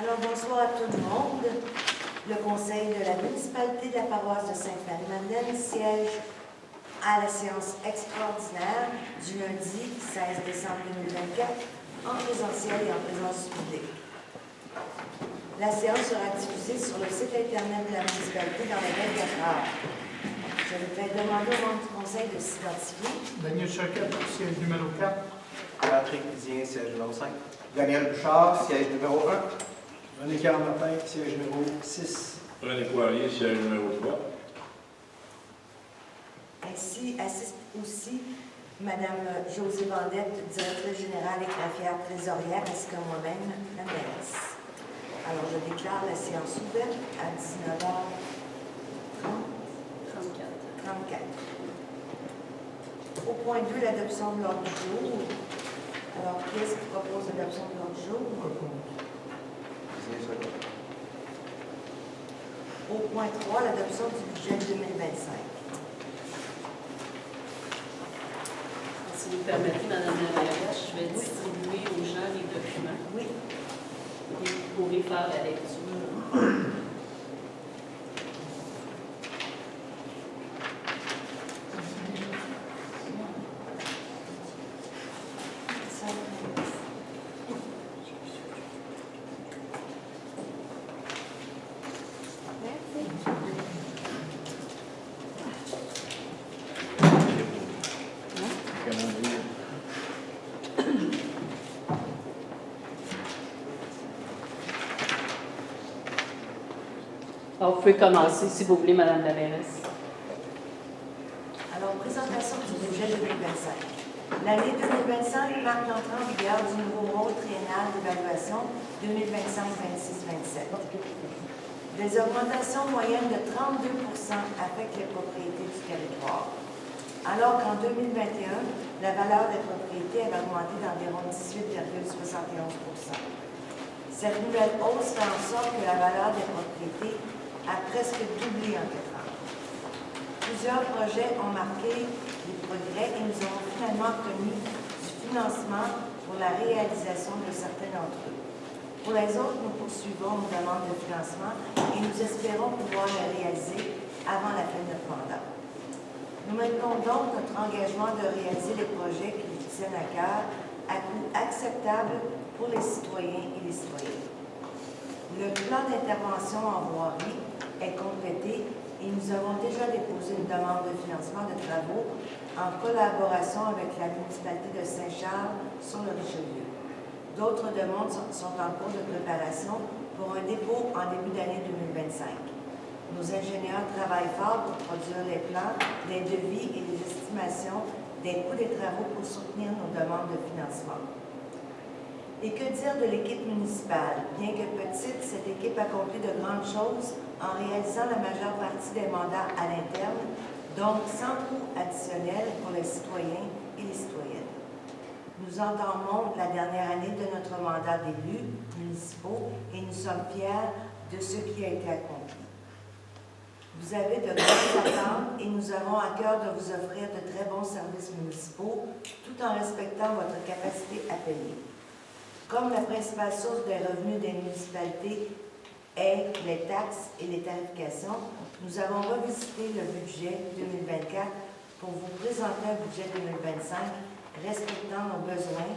Alors, bonsoir à tout le monde. Le conseil de la municipalité de la paroisse de Sainte-Marie-Madeleine siège à la séance extraordinaire du lundi 16 décembre 2024 en présentiel et en présence du public. La séance sera diffusée sur le site Internet de la municipalité dans les 24 heures. Je vais demander aux membres du conseil de s'identifier. Daniel Choquette, siège numéro 4. Patrick Lizien, siège numéro 5. Daniel Bouchard, siège numéro 1. René Carmartin, siège numéro 6. René Poirier, siège numéro 3. Ainsi assiste aussi Mme Josée Vendette, directrice générale et greffière trésorière, ainsi que moi-même, la mairesse. Alors, je déclare la séance ouverte à 19h34. Au point 2, l'adoption de l'ordre du jour. Alors, qui est-ce qui propose l'adoption de l'ordre du jour? Au point 3, l'adoption du budget 2025. Si vous permettez, Mme la mairesse, je vais distribuer aux gens les documents. Oui. Et vous pourrez faire la lecture. Alors, vous pouvez commencer, si vous voulez, Mme la mairesse. Alors, présentation du budget 2025. L'année 2025 marque l'entrée en vigueur du nouveau rôle triennal d'évaluation 2025-26-27. Des augmentations moyennes de 32 affectent les propriétés du territoire. Alors qu'en 2021, la valeur des propriétés avait augmenté d'environ 18,71 %. Cette nouvelle hausse fait en sorte que la valeur des propriétés a presque doublé en 4 ans. Plusieurs projets ont marqué des progrès et nous avons finalement obtenu du financement pour la réalisation de certains d'entre eux. Pour les autres, nous poursuivons nos demandes de financement et nous espérons pouvoir les réaliser avant la fin de notre mandat. Nous maintenons donc notre engagement de réaliser les projets qui nous tiennent à cœur à coût acceptable pour les citoyens et les citoyennes. Le plan d'intervention en voirie est complété et nous avons déjà déposé une demande de financement de travaux en collaboration avec la municipalité de Saint-Charles sur le Richelieu. D'autres demandes sont en cours de préparation pour un dépôt en début d'année 2025. Nos ingénieurs travaillent fort pour produire les plans, les devis et les estimations des coûts des travaux pour soutenir nos demandes de financement. Et que dire de l'équipe municipale? Bien que petite, cette équipe accomplit de grandes choses en réalisant la majeure partie des mandats à l'interne, donc sans coût additionnel pour les citoyens et les citoyennes. Nous entamons la dernière année de notre mandat d'élus municipaux et nous sommes fiers de ce qui a été accompli. Vous avez de grandes attentes et nous avons à cœur de vous offrir de très bons services municipaux tout en respectant votre capacité à payer. Comme la principale source des revenus des municipalités est les taxes et les tarifications, nous avons revisité le budget 2024 pour vous présenter un budget 2025 respectant nos besoins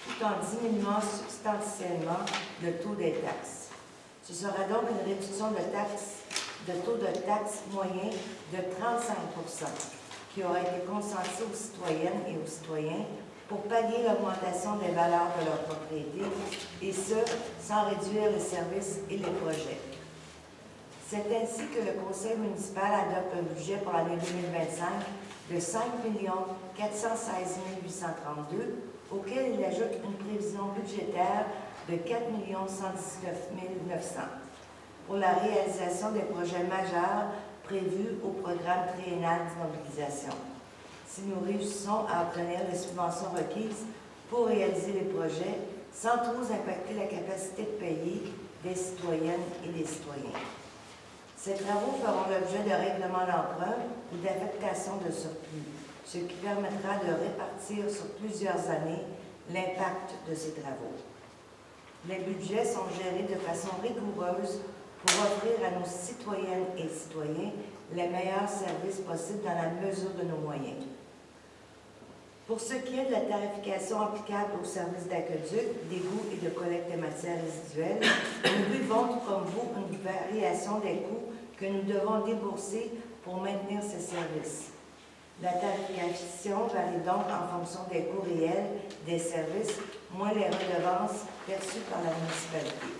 tout en diminuant substantiellement le taux des taxes. Ce sera donc une réduction de taux de taxe moyen de 35 qui aura été consentie aux citoyennes et aux citoyens pour pallier l'augmentation des valeurs de leur propriété, et ce, sans réduire les services et les projets. C'est ainsi que le conseil municipal adopte un budget pour l'année 2025 de 5 416 832, auquel il ajoute une prévision budgétaire de 4 119 900 pour la réalisation des projets majeurs prévus au programme triennal d'immobilisation. Si nous réussissons à obtenir les subventions requises pour réaliser les projets sans trop impacter la capacité de payer des citoyennes et des citoyens. Ces travaux feront l'objet de règlements d'emprunt ou d'affectation de surplus, ce qui permettra de répartir sur plusieurs années l'impact de ces travaux. Les budgets sont gérés de façon rigoureuse pour offrir à nos citoyennes et citoyens les meilleurs services possibles dans la mesure de nos moyens. Pour ce qui est de la tarification applicable aux services d'aqueduc, d'égout et de collecte de matières résiduelles, nous vivons, tout comme vous, une variation des coûts que nous devons débourser pour maintenir ces services. La tarification varie donc en fonction des coûts réels des services, moins les redevances perçues par la municipalité.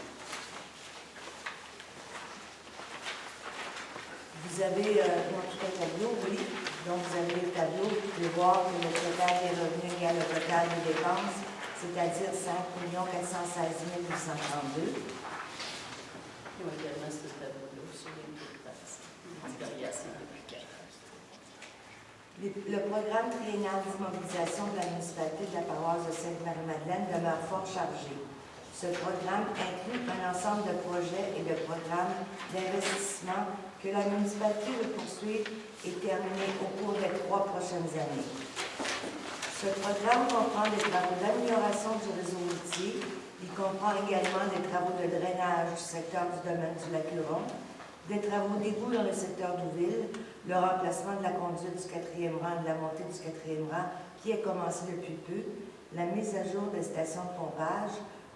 Vous avez en tout cas le tableau, oui. Donc, vous avez le tableau, vous pouvez voir que le total des revenus égale le total des dépenses, c'est-à-dire 5 416 832. Il y a également ce tableau-là sur les taxes, les variations applicables. Le programme triennal d'immobilisation de la municipalité de la paroisse de Sainte-Marie-Madeleine demeure fort chargé. Ce programme inclut un ensemble de projets et de programmes d'investissement que la municipalité veut poursuivre et terminer au cours des 3 prochaines années. Ce programme comprend des travaux d'amélioration du réseau routier. Il comprend également des travaux de drainage du secteur du domaine du Lac-Huron, des travaux d'égout dans le secteur d'Ouville, le remplacement de la conduite du 4e rang et de la montée du 4e rang qui a commencé depuis peu, la mise à jour des stations de pompage,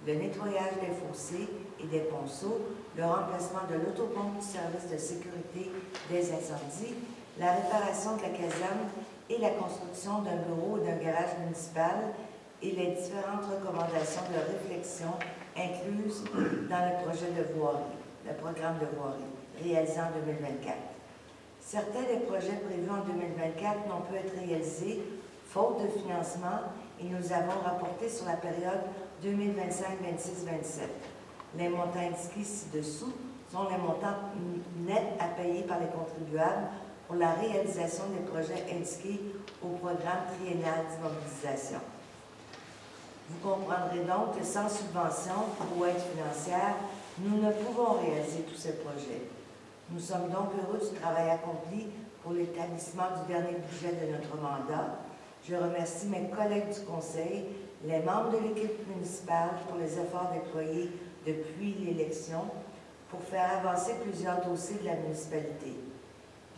le nettoyage des fossés et des ponceaux, le remplacement de l'autopompe du service de sécurité des incendies, la réparation de la caserne et la construction d'un bureau et d'un garage municipal et les différentes recommandations de réflexion incluses dans le projet de voirie, le programme de voirie, réalisé en 2024. Certains des projets prévus en 2024 n'ont pu être réalisés faute de financement et nous avons rapporté sur la période 2025, 26, 27. Les montants indiqués ci-dessous sont les montants nets à payer par les contribuables pour la réalisation des projets indiqués au programme triennal d'immobilisation. Vous comprendrez donc que sans subvention ou aide financière, nous ne pouvons réaliser tous ces projets. Nous sommes donc heureux du travail accompli pour l'établissement du dernier budget de notre mandat. Je remercie mes collègues du Conseil, les membres de l'équipe municipale pour les efforts déployés depuis l'élection pour faire avancer plusieurs dossiers de la municipalité.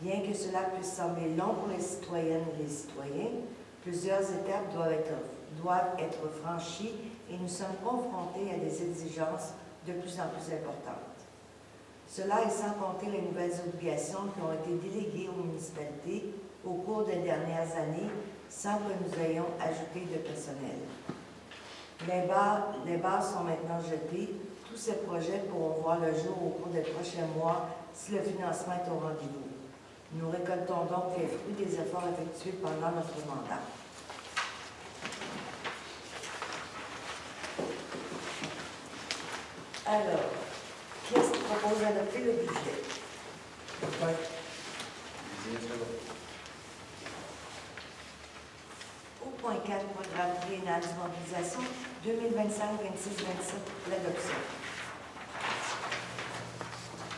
Bien que cela puisse sembler long pour les citoyennes et les citoyens, plusieurs étapes doivent être franchies et nous sommes confrontés à des exigences de plus en plus importantes. Cela est sans compter les nouvelles obligations qui ont été déléguées aux municipalités au cours des dernières années sans que nous ayons ajouté de personnel. Les bases sont maintenant jetées. Tous ces projets pourront voir le jour au cours des prochains mois si le financement est au rendez-vous. Nous récoltons donc les fruits des efforts effectués pendant notre mandat. Alors, qui est-ce qui propose d'adopter le budget? Au point 4, programme triennal d'immobilisation 2025, 26, 27, l'adoption.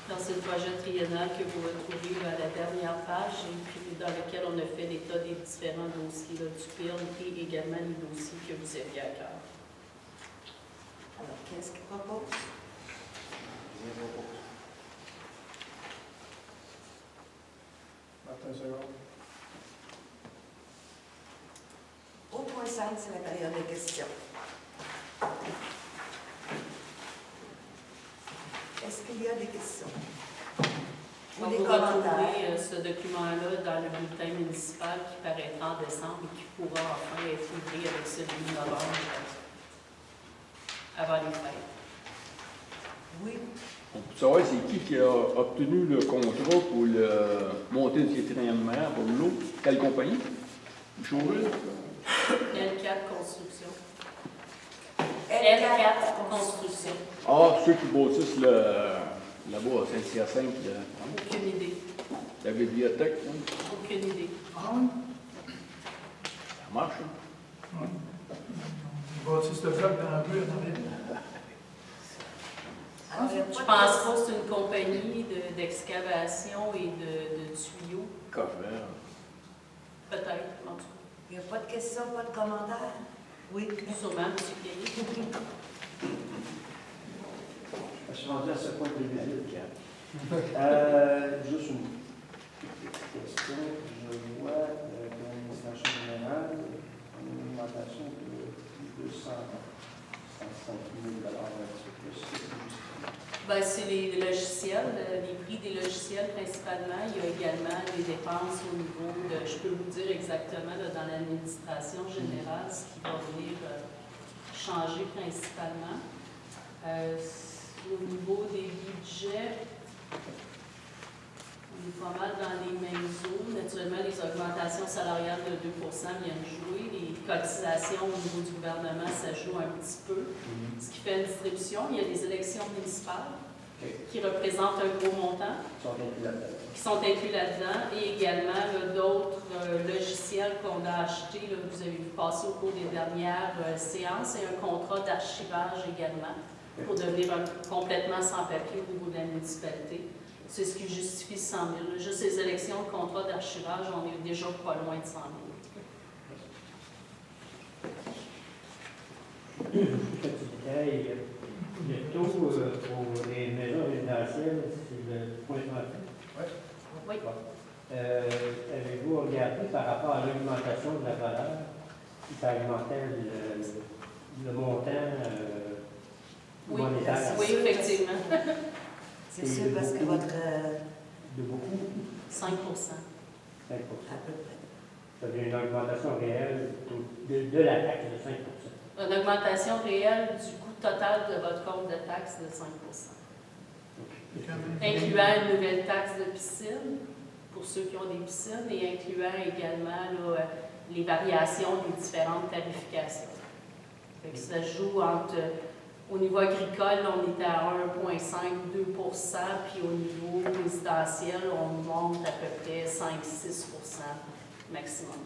Dans ce projet triennal que vous retrouvez à la dernière page et puis dans lequel on a fait l'état des différents dossiers là, du PIRN et également les dossiers que vous aviez à cœur. Alors, qu'est-ce qu'il propose? Martin Segard. Au point 5, c'est la période de questions. Est-ce qu'il y a des questions? Ou On des vous commentaires? retrouverez ce document-là dans le bulletin municipal qui paraîtra en décembre et qui pourra enfin être livré avec celui de novembre avant les fêtes. Oui. On peut savoir c'est qui a obtenu le contrat pour le monter du quatrième mer pour l'eau? Quelle compagnie? Chauville? L4 Construction. L4 L4 Construction. Ah, ceux qui bâtissent là-bas à Saint-Hyacinthe, Aucune idée. la bibliothèque, hein? Aucune idée. Ah oui? Ça marche, hein? Oui. Ils bâtissent le bloc dans la rue en arrière. Alors, il y a Je pas de pense questions. pas que c'est une compagnie d'excavation et de tuyaux. Coffre. Peut-être, en tout cas. Il n'y a pas de questions, pas de commentaires? Oui. Sûrement, M. Kelly. Je suis rendu à ce point de visite. Juste une petite question. Je vois que l'administration générale a une augmentation de 205 000 un petit peu plus. Ben, c'est les logiciels, les prix des logiciels principalement. Il y a également des dépenses au niveau de, je peux vous dire exactement là, dans l'administration générale, ce qui va venir changer principalement. Au niveau des budgets, on est pas mal dans les mêmes eaux. Naturellement, les augmentations salariales de 2 viennent jouer. Les cotisations au niveau du gouvernement, ça joue un petit peu. Ce qui fait une distribution. Il y a des élections municipales qui représentent un gros montant, qui sont inclus là-dedans. Et également d'autres logiciels qu'on a achetés. Là, vous avez vu passer au cours des dernières séances. Et un contrat d'archivage également pour devenir complètement sans papier au niveau de la municipalité. C'est ce qui justifie 100 000. Juste les élections de contrat d'archivage, on est déjà pas loin de 100 000. Petit détail, le taux pour les maisons résidentielles, c'est le 0,38. Oui. Avez-vous regardé par rapport à l'augmentation de la valeur, si ça augmentait le montant monétaire? Oui, effectivement. C'est sûr parce que votre... De beaucoup? 5 5 à peu près. Ça veut dire une augmentation réelle de la taxe de 5 Une augmentation réelle du coût total de votre compte de taxe de 5 incluant une nouvelle taxe de piscine pour ceux qui ont des piscines et incluant également là, les variations des différentes tarifications. Fait que ça joue entre... Au niveau agricole, on est à 1,5-2 puis au niveau résidentiel, on monte à peu près 5-6 maximum.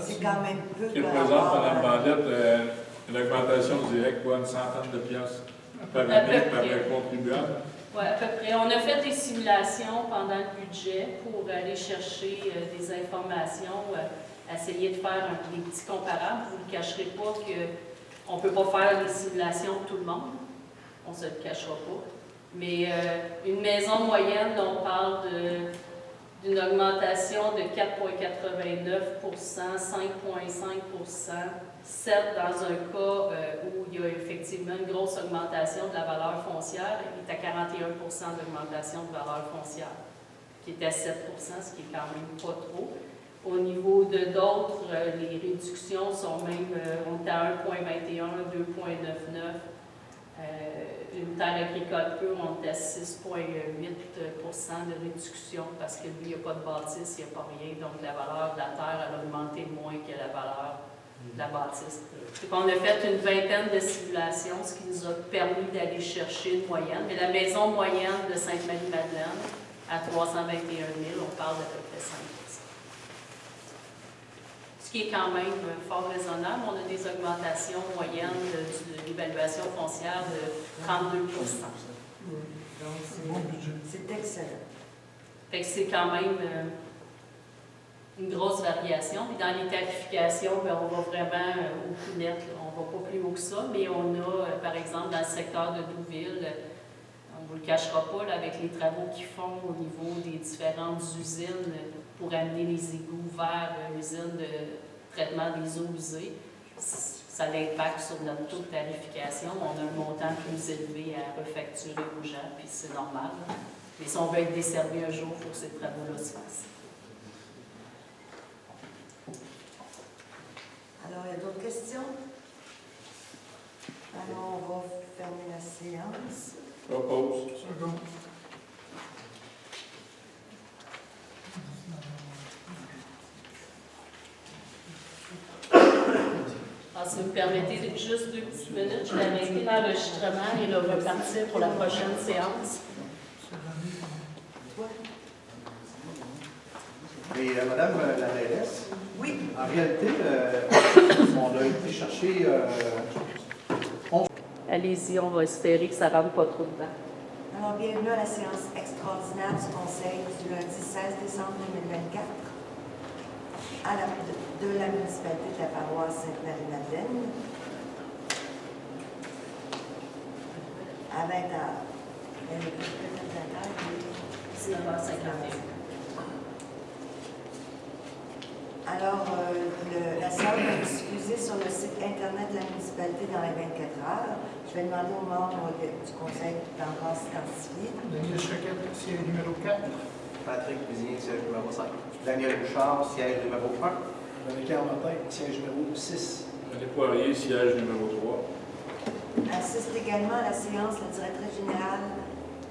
C'est quand même peu. Ce qui représente, Mme Bandette, une augmentation directe, quoi, une centaine de piastres par année par le contribuable. Oui, à peu près. On a fait des simulations pendant le budget pour aller chercher des informations, essayer de faire des petits comparables. Vous ne cacherez pas qu'on ne peut pas faire les simulations de tout le monde. On ne se le cachera pas. Mais une maison moyenne, on parle d'une augmentation de 4,89 5,5 7 dans un cas où il y a effectivement une grosse augmentation de la valeur foncière, il est à 41 d'augmentation de valeur foncière, qui est à 7 ce qui est quand même pas trop. Au niveau de d'autres, les réductions sont même, on est à 1,21, 2,99. Une terre agricole pure, on est à 6,8 de réduction parce que lui, il n'y a pas de bâtisse, il n'y a pas rien. Donc, la valeur de la terre, elle a augmenté moins que la valeur de la bâtisse. Donc, on a fait une vingtaine de simulations, ce qui nous a permis d'aller chercher une moyenne. Mais la maison moyenne de Sainte-Marie-Madeleine, à 321 000, on parle d'à peu près 5 ce qui est quand même fort raisonnable. On a des augmentations moyennes de l'évaluation foncière de 32 C'est excellent. Fait que c'est quand même une grosse variation. Puis dans les tarifications, bien, on va vraiment au coup net. Là. On ne va pas plus haut que ça, mais on a, par exemple, dans le secteur de Douville, on ne vous le cachera pas, là, avec les travaux qu'ils font au niveau des différentes usines pour amener les égouts vers l'usine de traitement des eaux usées, ça l'impact sur notre taux de tarification. On a un montant plus élevé à refacturer aux gens, puis c'est normal. Là. Mais si on veut être desservi un jour, il faut que ces travaux-là se fassent. Alors, il y a d'autres questions? Alors, on va fermer la séance. Propose. Second. Alors, si vous me permettez juste 2 petites minutes, je vais arrêter l'enregistrement et le repartir pour la prochaine séance. Et Madame la mairesse, Oui. en réalité, on a été chercher. Allez-y, on va espérer que ça ne rentre pas trop dedans. Alors, bienvenue à la séance extraordinaire du Conseil du lundi 16 décembre 2024 de la municipalité de la paroisse Sainte-Marie-Madeleine. à 20 heures. Et le prestataire, 19h51. Alors, la séance va être diffusée sur le site Internet de la municipalité dans les 24 heures. Je vais demander aux membres du conseil d'encore s'identifier. Daniel Choquette, siège numéro 4. Patrick Cuisinier, siège numéro 5. Daniel Bouchard, siège numéro 1. René-Carl Martin, siège numéro 6. René Poirier, siège numéro 3. Assiste également à la séance la directrice générale,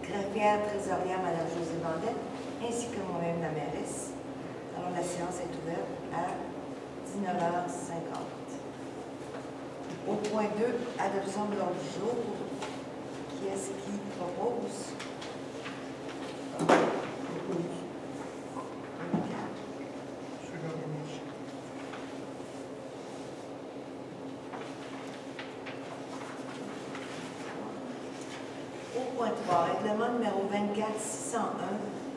greffière trésorière, Mme Josée Bandette, ainsi que moi-même, la mairesse. Alors, la séance est ouverte à 19h50. Au point 2, adoption de l'ordre du jour. Qui est-ce qui propose? Au point 3, règlement numéro 24-601,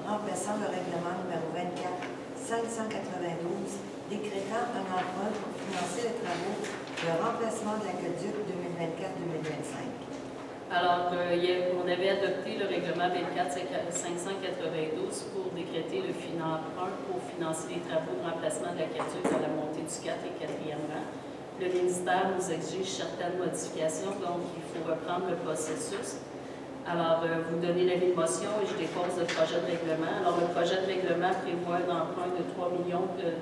remplaçant le règlement numéro 24-592, décrétant un emprunt pour financer les travaux de remplacement de l'aqueduc 2024-2025. Alors, on avait adopté le règlement 24-592 pour décréter le emprunt pour financer les travaux de remplacement de l'aqueduc à la montée du 4 et 4e rang. Le ministère nous exige certaines modifications, donc il faut reprendre le processus. Alors, vous donnez l'avis de motion et je dépose le projet de règlement. Alors, le projet de règlement prévoit un emprunt de 3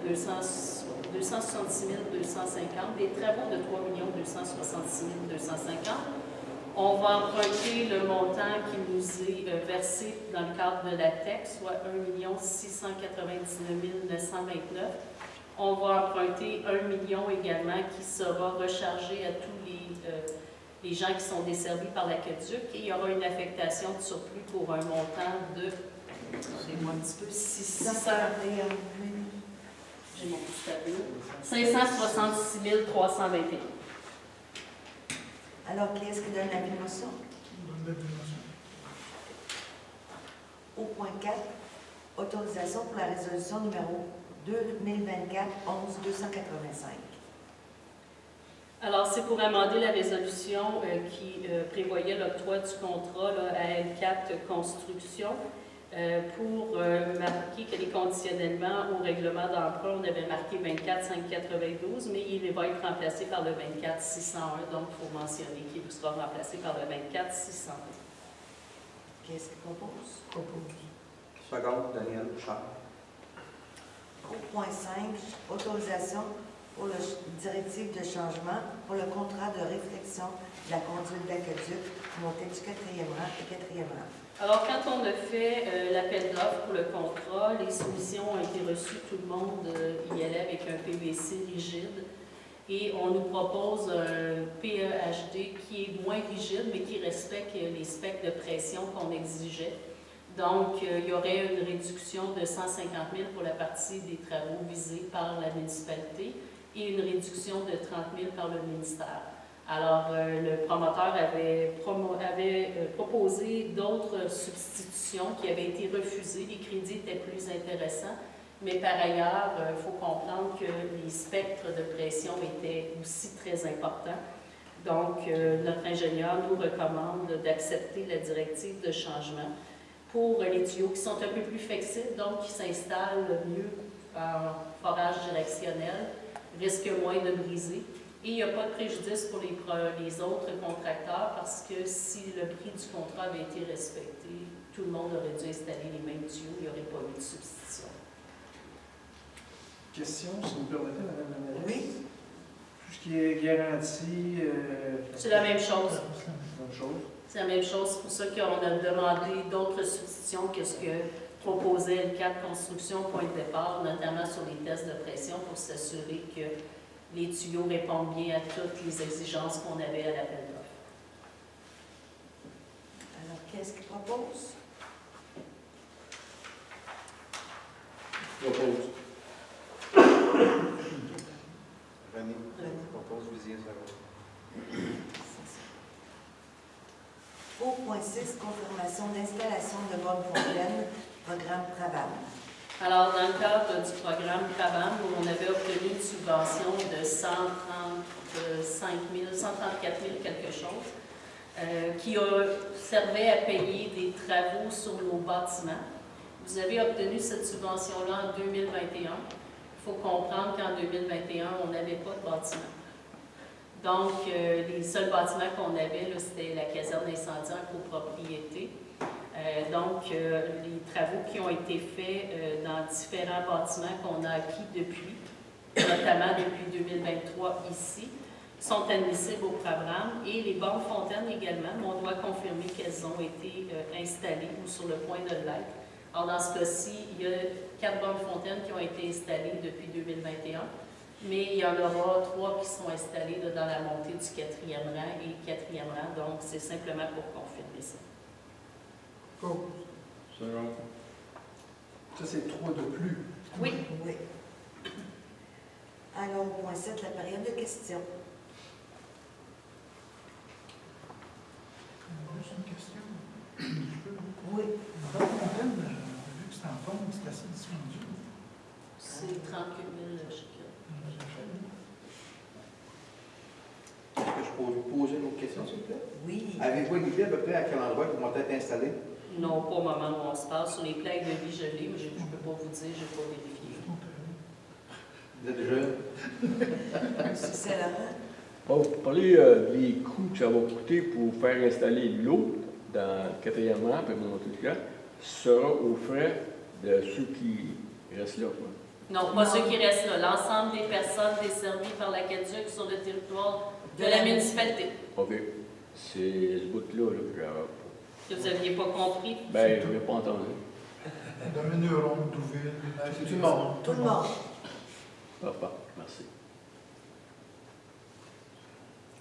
266 250, des travaux de 3 266 250. On va emprunter le montant qui nous est versé dans le cadre de la TEC, soit 1 699 929. On va emprunter 1 million également qui sera rechargé à tous les gens qui sont desservis par l'aqueduc. Et il y aura une affectation de surplus pour un montant de, excusez-moi un petit peu, 600. J'ai mon petit tableau. 566 321. Alors, qui est-ce qui donne l'avis de motion? Au point 4, autorisation pour la résolution numéro 2024-11-285. Alors, c'est pour amender la résolution qui prévoyait l'octroi du contrat là, à L4 Construction pour marquer que les conditionnellement au règlement d'emprunt, on avait marqué 24-592, mais il va être remplacé par le 24-601, donc il faut mentionner qu'il sera remplacé par le 24-601. Qu'est-ce qu'il propose? Seconde, Daniel Bouchard. Au point 5, autorisation pour la directive de changement pour le contrat de réflexion de la conduite d'aqueduc, montée du 4e rang et 4e rang. Alors, quand on a fait l'appel d'offres pour le contrat, les soumissions ont été reçues, tout le monde y allait avec un PVC rigide. Et on nous propose un PEHD qui est moins rigide, mais qui respecte les specs de pression qu'on exigeait. Donc, il y aurait une réduction de 150 000 pour la partie des travaux visés par la municipalité et une réduction de 30 000 par le ministère. Alors, le promoteur avait proposé d'autres substitutions qui avaient été refusées. Les crédits étaient plus intéressants, mais par ailleurs, il faut comprendre que les spectres de pression étaient aussi très importants. Donc, notre ingénieur nous recommande d'accepter la directive de changement pour les tuyaux qui sont un peu plus flexibles, donc qui s'installent mieux en forage directionnel, risquent moins de briser. Et il n'y a pas de préjudice pour les autres contracteurs parce que si le prix du contrat avait été respecté, tout le monde aurait dû installer les mêmes tuyaux, il n'y aurait pas eu de substitution. Question, si vous me permettez, Mme la mairesse. Oui. Tout ce qui est garantie... C'est la même chose. Même chose. C'est la même chose. C'est pour ça qu'on a demandé d'autres substitutions que ce que proposait le cadre construction au point de départ, notamment sur les tests de pression pour s'assurer que les tuyaux répondent bien à toutes les exigences qu'on avait à l'appel d'offres. Alors, qu'est-ce qu'il propose? Propose. René propose Cuisinier, second. Au point 6, confirmation d'installation de bonne fontaine, programme Prabam. Alors, dans le cadre du programme PABAM, où on avait obtenu une subvention de 134 000 quelque chose, qui servait à payer des travaux sur nos bâtiments. Vous avez obtenu cette subvention-là en 2021. Il faut comprendre qu'en 2021, on n'avait pas de bâtiment. Donc, les seuls bâtiments qu'on avait, là, c'était la caserne d'incendie en copropriété. Les travaux qui ont été faits dans différents bâtiments qu'on a acquis depuis, notamment depuis 2023 ici, sont admissibles au programme. Et les bornes fontaines également, mais on doit confirmer qu'elles ont été installées ou sur le point de l'être. Alors, dans ce cas-ci, il y a 4 bornes fontaines qui ont été installées depuis 2021, mais il y en aura 3 qui sont installées là, dans la montée du 4e rang et 4e rang. Donc, c'est simplement pour confirmer ça. Oh, Second. Ça, c'est 3 de plus. Oui. Oui. Alors, au point 7, la période de questions. juste une question. Je peux vous- Oui. Dans le fontaine, vu que c'est en forme, c'est assez dispendieux. C'est 38 000 chacun. Est-ce que je peux vous poser une autre question, s'il vous plaît? Oui. Avez-vous une idée à peu près à quel endroit ils vont être installés? Non, pas au moment où on se parle. Sur les plaques de vie, je l'ai, mais je ne peux pas vous dire, je n'ai pas vérifié. Vous êtes jeune? C'est Laurent. Bon, vous parlez des coûts que ça va coûter pour faire installer l'eau dans le 4e rang, puis monter le 4, sera aux frais de ceux qui restent là, quoi. Non, pas ceux qui restent là. L'ensemble des personnes desservies par la CADUC sur le territoire de la municipalité. OK. C'est ce bout-là, là, Que vous n'aviez pas compris. ben, je n'avais pas entendu. Dans le neuron, Douville, C'est tout le monde. Tout le monde. Papa, merci.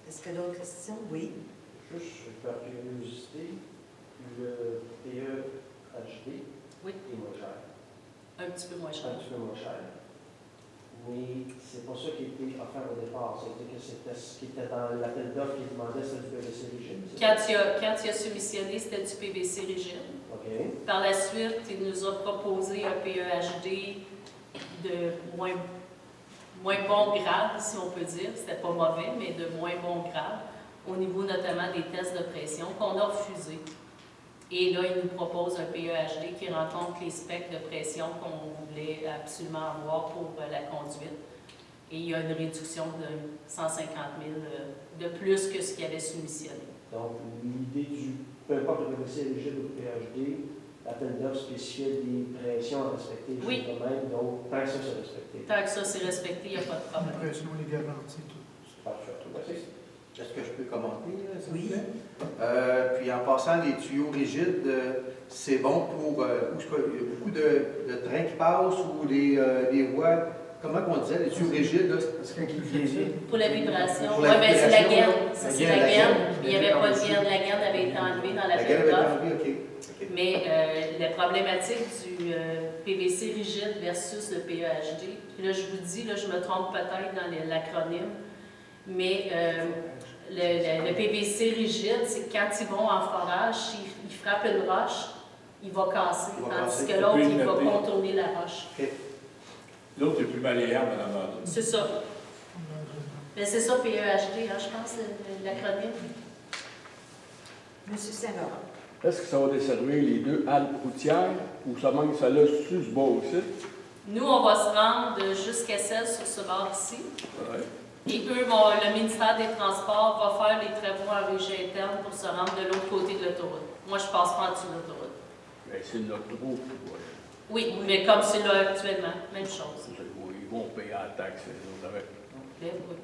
Est-ce que d'autres questions? Oui. Juste par curiosité, le PEHD Oui. est moins cher. Un petit peu moins cher. Un petit peu moins cher. Mais c'est pas ça qui a été offert au départ. C'était que c'était ce qui était dans l'appel d'offres qui demandait, c'était du PVC rigide. c'est ça? Quand il a soumissionné, c'était du PVC rigide. OK. Par la suite, il nous a proposé un PEHD de moins bon grade, si on peut dire. C'était pas mauvais, mais de moins bon grade, au niveau notamment des tests de pression, qu'on a refusé. Et là, il nous propose un PEHD qui rencontre les specs de pression qu'on voulait absolument avoir pour la conduite. Et il y a une réduction de 150 000 de plus que ce qu'il avait soumissionné. Donc, l'idée du, peu importe le PVC rigide ou le PHD, l'appel d'offres spécifiait des pressions à respecter Oui. jusqu'au même, donc tant que ça c'est respecté. Tant que ça c'est respecté, il n'y a pas de problème. L'impression, les garanties, tout. C'est parfait. Merci. Est-ce que je peux commenter, s'il Oui. vous plaît? Puis en passant, les tuyaux rigides, c'est bon pour où est-ce qu'il y a beaucoup de trains qui passent ou les voies. Comment on disait, les tuyaux rigides, là, Parce qu'il vieillit. Pour la vibration, Pour oui, la bien c'est la vibration, gaine. Ça, la c'est gaine, la la gaine. gaine. Il n'y avait pas de gaine. La gaine avait été enlevée dans la la gaine avait été d'offres. enlevée, OK. Mais la problématique du PVC rigide versus le PEHD, puis là, je vous dis, là, je me trompe peut-être dans l'acronyme, mais le PVC rigide, c'est que quand ils vont en forage, ils frappent une roche, il va casser, Il va tandis casser. que l'autre, Puis il va noter. contourner la roche. L'autre est plus malléable à la base. C'est ça. Mais c'est ça, PEHD, hein, je pense, l'acronyme. Monsieur Saint-Laurent. Est-ce que ça va desservir les 2 haltes routières ou ça manque ça là sur ce bas aussi? Nous, on va se rendre jusqu'à celle sur ce bord-ci. Ouais. Et eux, le ministère des Transports va faire les travaux en régie interne pour se rendre de l'autre côté de l'autoroute. Moi, je ne passe pas en dessous de l'autoroute. Ben, c'est notre trou. Oui, mais comme c'est là actuellement, même chose. Ils vont payer la taxe, les autres, avec.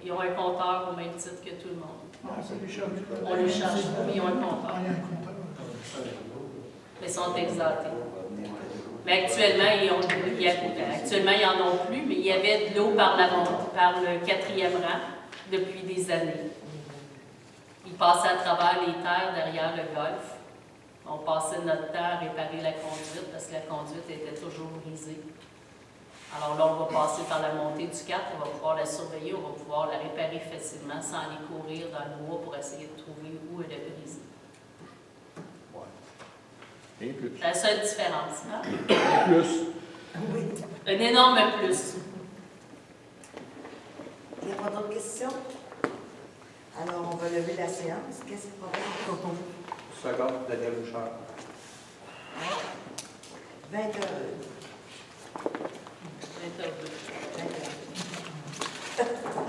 Ils ont un compteur au même titre que tout le monde. Ah, ça lui charge. On lui charge pas, mais ils ont un compteur. Ah, il y a un compteur. Mais ils sont exaltés. Mais actuellement, ils n'en ont plus, mais il y avait de l'eau par le 4e rang depuis des années. Ils passaient à travers les terres derrière le golfe. On passait notre temps à réparer la conduite parce que la conduite était toujours brisée. Alors là, on va passer par la montée du 4, on va pouvoir la surveiller, on va pouvoir la réparer facilement sans aller courir dans le bois pour essayer de trouver où elle est brisée. Et plus. C'est la seule différence. Hein? Et plus. Oui. Un énorme plus. Il n'y a pas d'autres questions? Alors, on va lever la séance. Qu'est-ce qu'on va faire? Second, Daniel Bouchard. 22. 22.